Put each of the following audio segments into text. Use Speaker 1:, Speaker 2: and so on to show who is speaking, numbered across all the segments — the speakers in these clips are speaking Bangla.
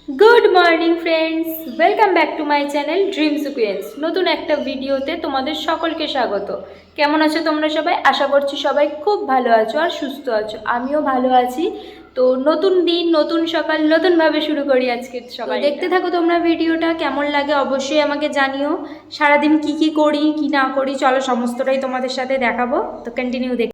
Speaker 1: Good morning friends, welcome back to my channel dream sequence. নতুন একটা ভিডিওতে তোমাদের সকলকে স্বাগত। কেমন আছো তোমরা সবাই? আশা করছি সবাই খুব ভালো আছো আর সুস্থ আছো। আমিও ভালো আছি। তো নতুন দিন, নতুন সকাল, নতুনভাবে শুরু করি আজকের সকাল। দেখতে থাকো তোমরা ভিডিওটা, কেমন লাগে অবশ্যই আমাকে জানিও। সারাদিন কি কি করি কি না করি চলো সমস্তটাই তোমাদের সাথে দেখাবো। তো কন্টিনিউ দেখ।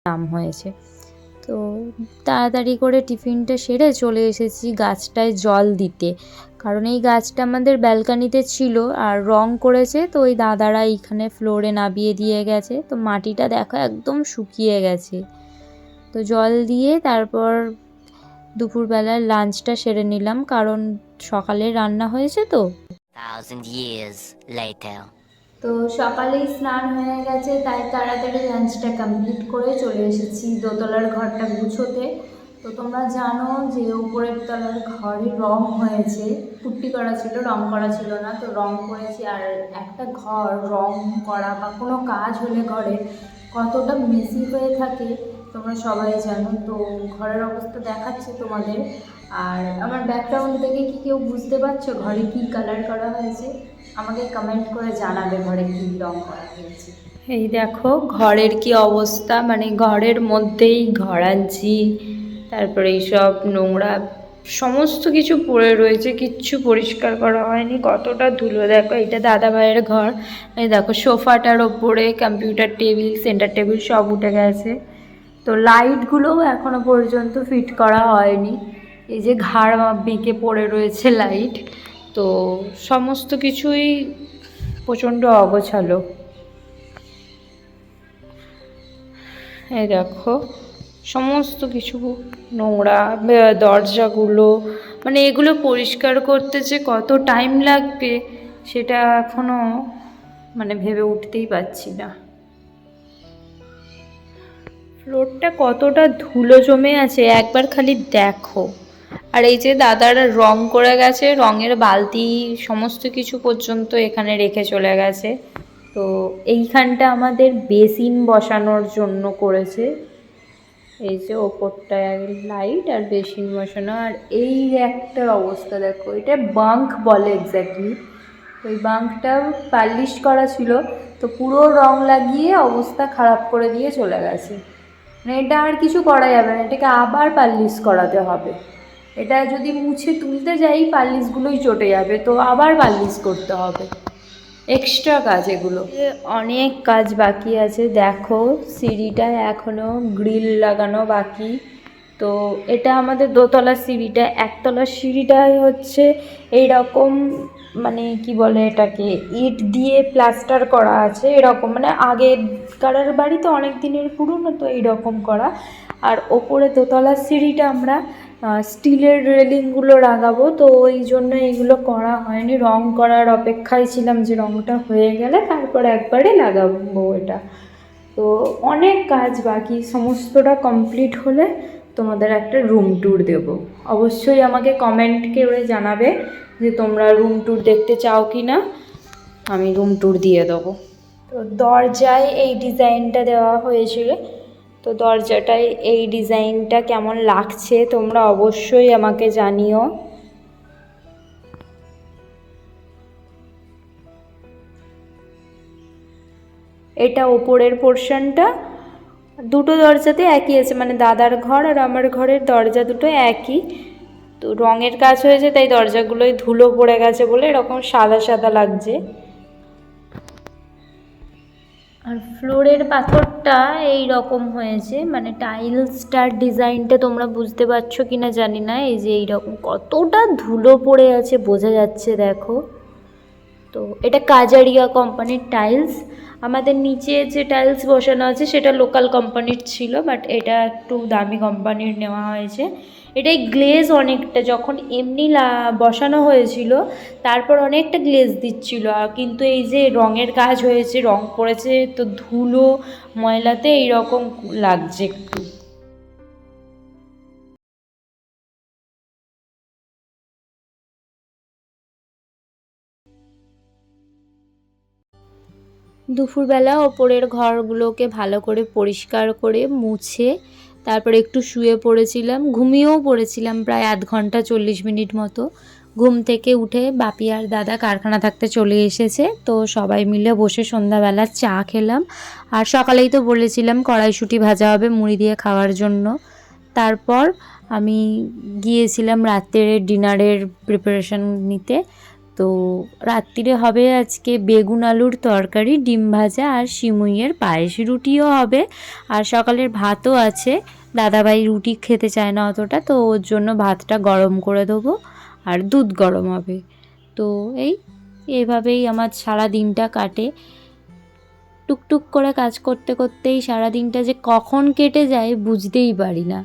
Speaker 1: নাম হয়েছে। তো তাড়াতাড়ি করে টিফিনটা সেরে চলে এসেছি গাছটায় জল দিতে, কারণ এই গাছটা আমাদের ব্যালকানিতে ছিল আর রং করেছে, তো ওই দাদারা এইখানে ফ্লোরে নামিয়ে দিয়ে গেছে। তো মাটিটা দেখো একদম শুকিয়ে গেছে। তো জল দিয়ে তারপর দুপুরবেলার লাঞ্চটা সেরে নিলাম, কারণ সকালে রান্না হয়েছে তো। 1000 years later. তো সকালেই স্নান হয়ে গেছে, তাই তাড়াতাড়ি লাঞ্চটা কমপ্লিট করে চলে এসেছি দোতলার ঘরটা গুছোতে। তো তোমরা জানো যে উপরের তলার ঘরে রং হয়েছে, পুট্টি করা ছিল, রং করা ছিল না। তো রং করেছি। আর একটা ঘর রং করা বা কোনো কাজ হলে ঘরে কতটা মেসি হয়ে থাকে তোমরা সবাই জানো। তো ঘরের অবস্থা দেখাচ্ছে তোমাদের। আর আমার ব্যাকগ্রাউন্ড থেকে কি কেউ বুঝতে পারছো ঘরে কি কালার করা হয়েছে? আমাকে কমেন্ট করে জানাবে ঘরে কী রং করা হয়েছে। এই দেখো ঘরের কি অবস্থা, মানে ঘরের মধ্যেই ঘরাঞ্চি, তারপরে এইসব নোংরা সমস্ত কিছু পড়ে রয়েছে, কিচ্ছু পরিষ্কার করা হয়নি। কতটা ধুলো দেখো। এটা দাদা ভাইয়ের ঘর। এই দেখো সোফাটার ওপরে কম্পিউটার টেবিল, সেন্টার টেবিল সব উঠে গেছে। তো লাইটগুলোও এখনো পর্যন্ত ফিট করা হয়নি। এই যে ঘাড় বেঁকে পড়ে রয়েছে লাইট। তো সমস্ত কিছুই প্রচণ্ড অগোছালো। এই দেখো সমস্ত কিছু নোংরা, দরজাগুলো, মানে এগুলো পরিষ্কার করতে যে কত টাইম লাগবে সেটা এখনও মানে ভেবে উঠতেই পারছি না। ফ্লোরটা কতটা ধুলো জমে আছে একবার খালি দেখো। আর এই যে দাদারা রং করে গেছে, রঙের বালতি সমস্ত কিছু পর্যন্ত এখানে রেখে চলে গেছে। তো এইখানটা আমাদের বেসিন বসানোর জন্য করেছে। এই যে ওপরটায় লাইট আর বেসিন বসানো। আর এই একটার অবস্থা দেখো, এটা বাঙ্ক বলে এক্স্যাক্টলি। ওই বাঙ্কটা পালিশ করা ছিল, তো পুরো রং লাগিয়ে অবস্থা খারাপ করে দিয়ে চলে গেছে। মানে এটা আর কিছু করা যাবে না, এটাকে আবার পালিশ করাতে হবে। এটা যদি মুছে তুলতে যাই পালিশগুলোই চটে যাবে, তো আবার পালিশ করতে হবে। এক্সট্রা কাজ এগুলো, অনেক কাজ বাকি আছে। দেখো সিঁড়িটায় এখনো গ্রিল লাগানো বাকি। তো এটা আমাদের দোতলার সিঁড়িটা, একতলার সিঁড়িটাই হচ্ছে এই রকম, মানে কি বলে এটাকে, ইট দিয়ে প্লাস্টার করা আছে এরকম, মানে আগেকার বাড়ি তো অনেক দিনের পুরনো, তো এইরকম করা। আর ওপরে দোতলার সিঁড়িটা আমরা স্টিলের রেলিংগুলো লাগাবো, তো ওই জন্য এগুলো করা হয়নি। রং করার অপেক্ষায় ছিলাম যে রংটা হয়ে গেলে তারপর একবারে লাগাবো এটা। তো অনেক কাজ বাকি, সমস্তটা কমপ্লিট হলে তোমাদের একটা রুম ট্যুর দেবো। অবশ্যই আমাকে কমেন্ট করে জানাবে যে তোমরা রুম ট্যুর দেখতে চাও কি না, আমি রুম ট্যুর দিয়ে দেবো। তো দরজায় এই ডিজাইনটা দেওয়া হয়েছিল, তো দরজাটায় এই ডিজাইনটা কেমন লাগছে তোমরা অবশ্যই আমাকে জানিও। এটা ওপরের পোর্শনটা, দুটো দরজাতে একই আছে, মানে দাদার ঘর আর আমার ঘরের দরজা দুটো একই। তো রঙের কাজ হয়েছে তাই দরজাগুলোয় ধুলো পড়ে গেছে বলে এরকম সাদা সাদা লাগছে। আর ফ্লোরের পাথরটা এই রকম হয়েছে, মানে টাইলসটার ডিজাইনটা তোমরা বুঝতে পারছো কি না জানি না, এই যে এইরকম কতটা ধুলো পড়ে আছে বোঝা যাচ্ছে দেখো। তো এটা কাজারিয়া কোম্পানির টাইলস। আমাদের নিচে যে টাইলস বসানো আছে সেটা লোকাল কোম্পানির ছিল, বাট এটা একটু দামি কোম্পানির নেওয়া হয়েছে। এটাই গ্লেজ অনেকটা, যখন এমনি বসানো হয়েছিল তারপর অনেকটা গ্লেজ দিচ্ছিল, আর কিন্তু এই যে রঙের কাজ হয়েছে, রং পড়েছে, তো ধুলো ময়লাতে এইরকম লাগছে একটু। দুপুরবেলা ওপরের ঘরগুলোকে ভালো করে পরিষ্কার করে মুছে তারপরে একটু শুয়ে পড়েছিলাম, ঘুমিয়েও পড়েছিলাম প্রায় আধ ঘন্টা 40 মিনিট মতো। ঘুম থেকে উঠে বাপি আর দাদা কারখানা থাকতে চলে এসেছে, তো সবাই মিলে বসে সন্ধ্যাবেলা চা খেলাম। আর সকালেই তো বলেছিলাম কড়াইশুঁটি ভাজা হবে মুড়ি দিয়ে খাওয়ার জন্য। তারপর আমি গিয়েছিলাম রাত্রের ডিনারের প্রিপারেশন নিতে। তো রাত্রিরে হবে আজকে বেগুন আলুর তরকারি, ডিম ভাজা আর সিমুইয়ের পায়েস, রুটিও হবে আর সকালের ভাতও আছে। দাদাভাই রুটি খেতে চায় না অতটা, তো ওর জন্য ভাতটা গরম করে দেবো আর দুধ গরম হবে। তো এইভাবেই আমার সারা দিনটা কাটে। টুকটুক করে কাজ করতে করতেই সারা দিনটা যে কখন কেটে যায় বুঝতেই পারি না।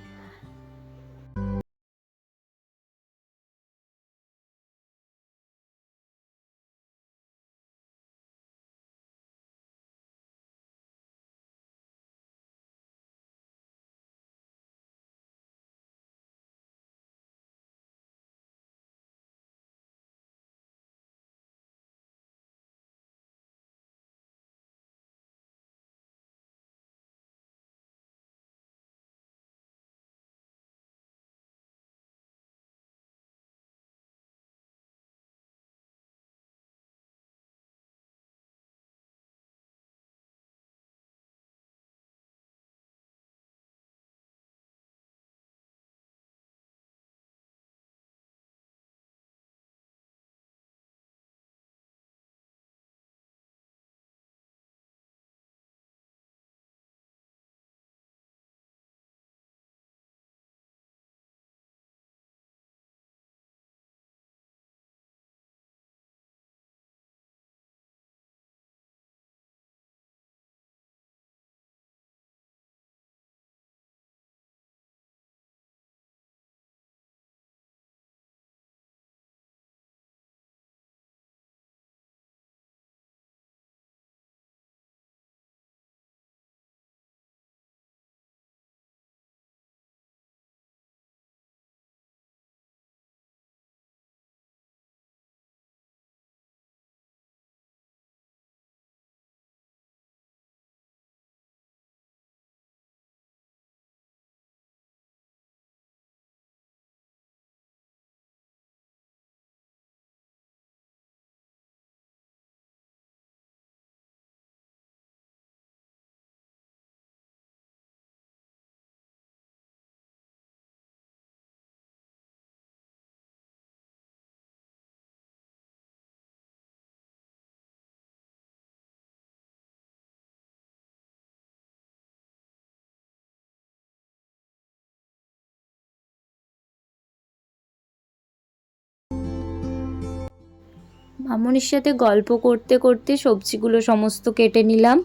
Speaker 1: মামনির সাথে গল্প করতে করতে সবজিগুলো সমস্ত কেটে নিলাম,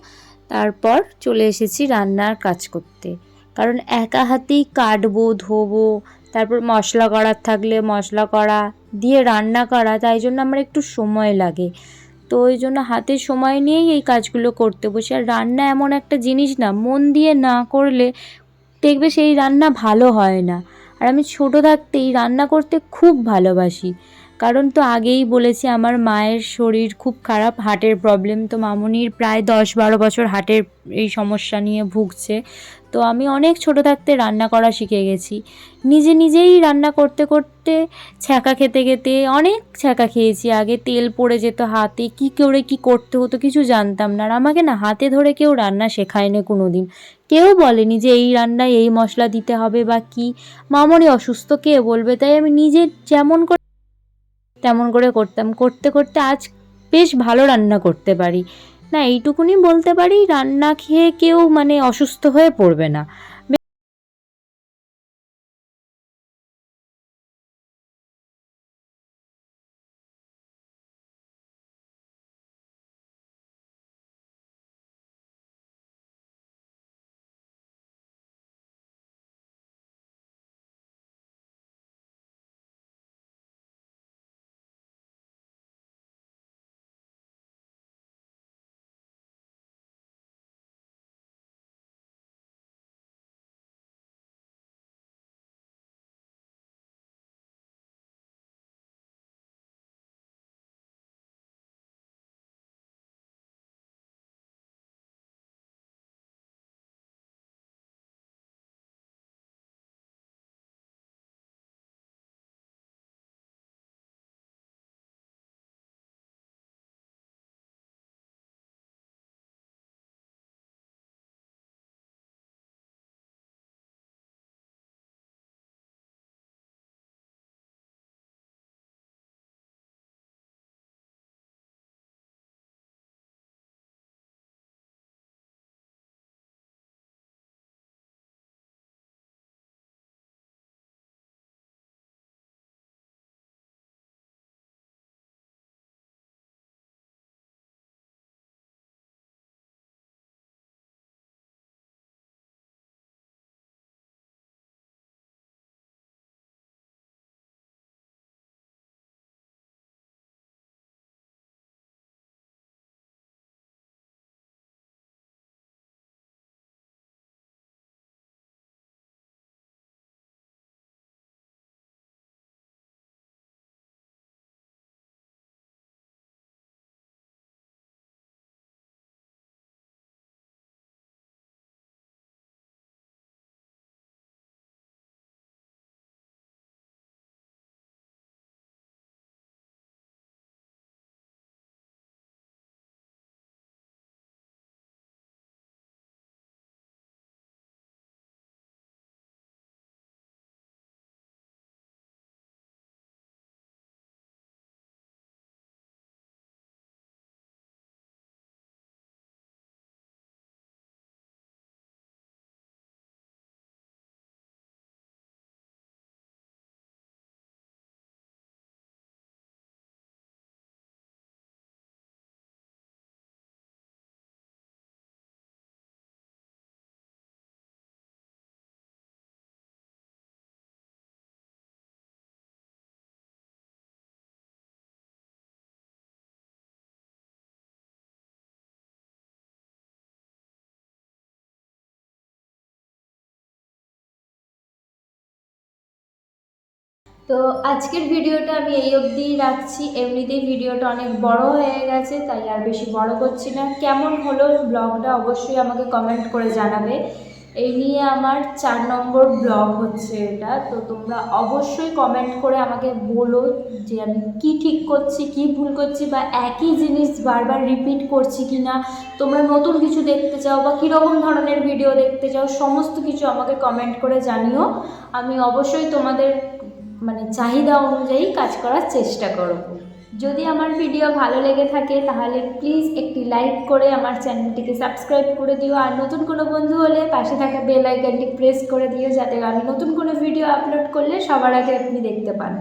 Speaker 1: তারপর চলে এসেছি রান্নার কাজ করতে। কারণ একা হাতেই কাটবো, ধোবো, তারপর মশলা করার থাকলে মশলা করা দিয়ে রান্না করা, তাই জন্য আমার একটু সময় লাগে। তো ওই জন্য হাতে সময় নিয়েই এই কাজগুলো করতে বসি। আর রান্না এমন একটা জিনিস না, মন দিয়ে না করলে দেখবে সেই রান্না ভালো হয় না। আর আমি ছোটো থাকতেই রান্না করতে খুব ভালোবাসি। কারণ তো আগেই বলেছি আমার মায়ের শরীর খুব খারাপ, হার্টের প্রবলেম। তো মামনির প্রায় 10-12 বছর হার্টের এই সমস্যা নিয়ে ভুগছে। তো আমি অনেক ছোটো থাকতে রান্না করা শিখে গেছি। নিজেই রান্না করতে করতে ছ্যাঁকা খেতে খেতে অনেক ছ্যাঁকা খেয়েছি। আগে তেল পড়ে যেত হাতে, কী করে কী করতে হতো কিছু জানতাম না। আর আমাকে না হাতে ধরে কেউ রান্না শেখায়নি কোনো দিন। কেউ বলেনি যে এই রান্নায় এই মশলা দিতে হবে বা কী। মামনি অসুস্থ, কে বলবে? তাই আমি নিজে যেমন করে তেমন করে করতাম। করতে করতে আজ বেশ ভালো রান্না করতে পারি। না, এইটুকুনি বলতে পারি, রান্না খেয়ে কেউ মানে অসুস্থ হয়ে পড়বে না। তো আজকের ভিডিওটা আমি এই অবধিই রাখছি। এমনিতেই ভিডিওটা অনেক বড় হয়ে গেছে, তাই আর বেশি বড় করছি না। কেমন হলো ব্লগটা অবশ্যই আমাকে কমেন্ট করে জানাবে। এই নিয়ে আমার 4 নম্বর ব্লগ হচ্ছে এটা। তো তোমরা অবশ্যই কমেন্ট করে আমাকে বলো যে আমি কি ঠিক করছি, কি ভুল করছি, বা একই জিনিস বারবার রিপিট করছি কি না, তোমরা নতুন কিছু দেখতে চাও বা কীরকম ধরনের ভিডিও দেখতে চাও, সমস্ত কিছু আমাকে কমেন্ট করে জানিও। আমি অবশ্যই তোমাদের মানে চাহিদা অনুযায়ী কাজ করার চেষ্টা করব। যদি আমার ভিডিও ভালো লেগে থাকে তাহলে প্লিজ একটি লাইক করে আমার চ্যানেলটিকে সাবস্ক্রাইব করে দিও। আর নতুন কোনো বন্ধু হলে পাশে থাকা বেল আইকনটি প্রেস করে দিও, যাতে আমি নতুন কোনো ভিডিও আপলোড করলে সবার আগে আপনি দেখতে পান।